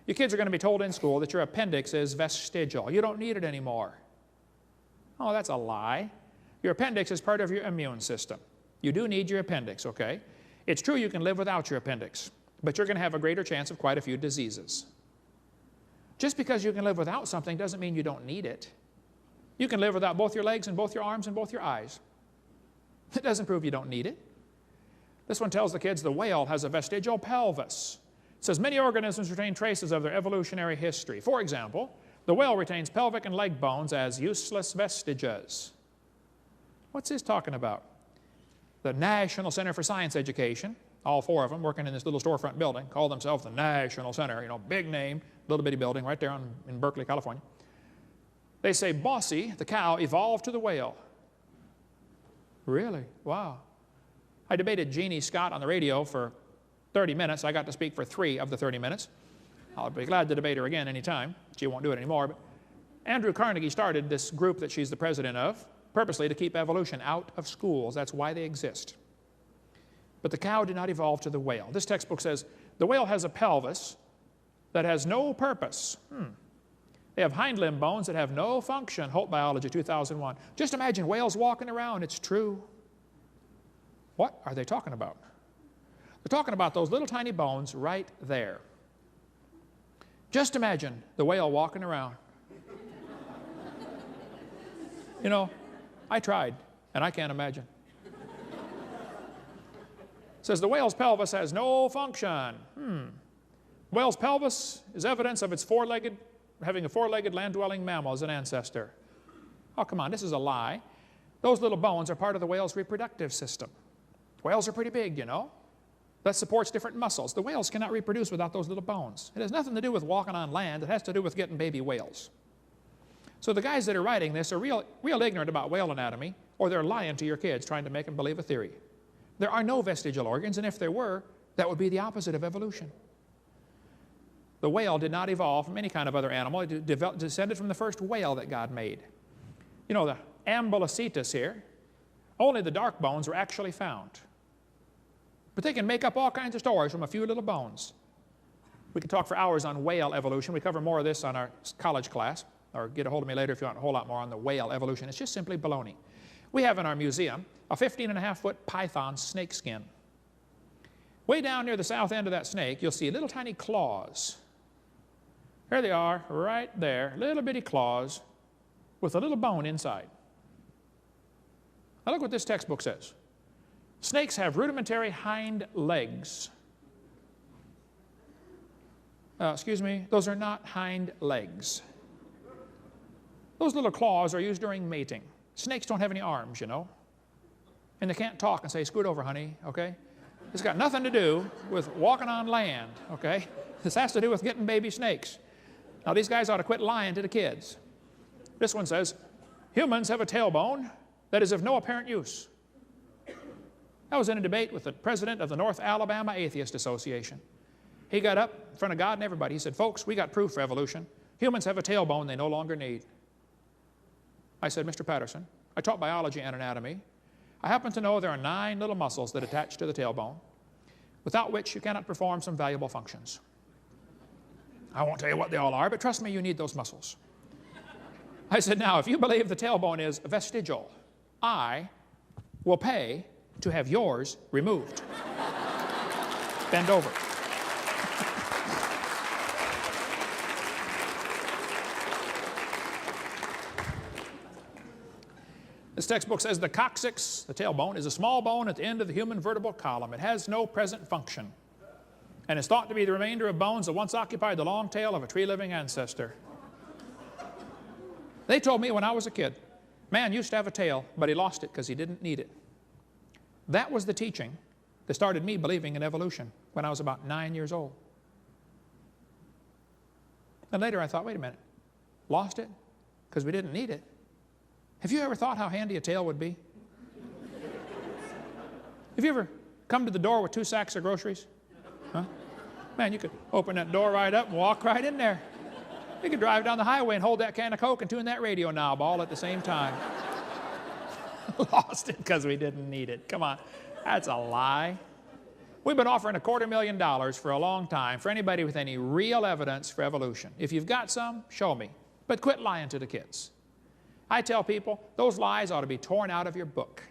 You kids are going to be told in school that your appendix is vestigial. You don't need it anymore. Oh, that's a lie. Your appendix is part of your immune system. You do need your appendix, okay? It's true you can live without your appendix, but you're going to have a greater chance of quite a few diseases. Just because you can live without something doesn't mean you don't need it. You can live without both your legs and both your arms and both your eyes. It doesn't prove you don't need it. This one tells the kids the whale has a vestigial pelvis. It says many organisms retain traces of their evolutionary history. For example, the whale retains pelvic and leg bones as useless vestiges. What's this talking about? The National Center for Science Education, all four of them working in this little storefront building, call themselves the National Center, you know, big name, little bitty building right there in Berkeley, California. They say Bossy, the cow, evolved to the whale. Really? Wow. I debated Jeannie Scott on the radio for 30 minutes. I got to speak for 3 of the 30 minutes. I'll be glad to debate her again anytime. She won't do it anymore. But Andrew Carnegie started this group that she's the president of purposely to keep evolution out of schools. That's why they exist. But the cow did not evolve to the whale. This textbook says the whale has a pelvis that has no purpose. They have hind limb bones that have no function. Holt Biology 2001. Just imagine whales walking around. It's true. What are they talking about? They're talking about those little tiny bones right there. Just imagine the whale walking around. You know, I tried, and I can't imagine. It says the whale's pelvis has no function. Whale's pelvis is evidence of its having a four-legged land-dwelling mammal as an ancestor. Oh, come on, this is a lie. Those little bones are part of the whale's reproductive system. Whales are pretty big, you know. That supports different muscles. The whales cannot reproduce without those little bones. It has nothing to do with walking on land. It has to do with getting baby whales. So the guys that are writing this are real ignorant about whale anatomy, or they're lying to your kids trying to make them believe a theory. There are no vestigial organs, and if there were, that would be the opposite of evolution. The whale did not evolve from any kind of other animal. It descended from the first whale that God made. You know, the Ambulocetus here, only the dark bones were actually found. But they can make up all kinds of stories from a few little bones. We could talk for hours on whale evolution. We cover more of this on our college class, or get a hold of me later if you want a whole lot more on the whale evolution. It's just simply baloney. We have in our museum a 15.5-foot python snake skin. Way down near the south end of that snake, you'll see little tiny claws. There they are, right there, little bitty claws with a little bone inside. Now look what this textbook says. Snakes have rudimentary hind legs. Excuse me, those are not hind legs. Those little claws are used during mating. Snakes don't have any arms, you know. And they can't talk and say, scoot over, honey, okay? It's got nothing to do with walking on land, okay? This has to do with getting baby snakes. Now, these guys ought to quit lying to the kids. This one says, humans have a tailbone that is of no apparent use. I was in a debate with the president of the North Alabama Atheist Association. He got up in front of God and everybody. He said, folks, we got proof for evolution. Humans have a tailbone they no longer need. I said, Mr. Patterson, I taught biology and anatomy. I happen to know there are 9 little muscles that attach to the tailbone, without which you cannot perform some valuable functions. I won't tell you what they all are, but trust me, you need those muscles. I said, now, if you believe the tailbone is vestigial, I will pay to have yours removed. Bend over. This textbook says the coccyx, the tailbone, is a small bone at the end of the human vertebral column. It has no present function, and is thought to be the remainder of bones that once occupied the long tail of a tree-living ancestor. They told me when I was a kid, man used to have a tail, but he lost it because he didn't need it. That was the teaching that started me believing in evolution when I was about 9 years old. And later I thought, wait a minute, lost it because we didn't need it? Have you ever thought how handy a tail would be? Have you ever come to the door with 2 sacks of groceries? Huh? Man, you could open that door right up and walk right in there. You could drive down the highway and hold that can of Coke and tune that radio knob all at the same time. Lost it because we didn't need it. Come on, that's a lie. We've been offering $250,000 for a long time for anybody with any real evidence for evolution. If you've got some, show me. But quit lying to the kids. I tell people, those lies ought to be torn out of your book.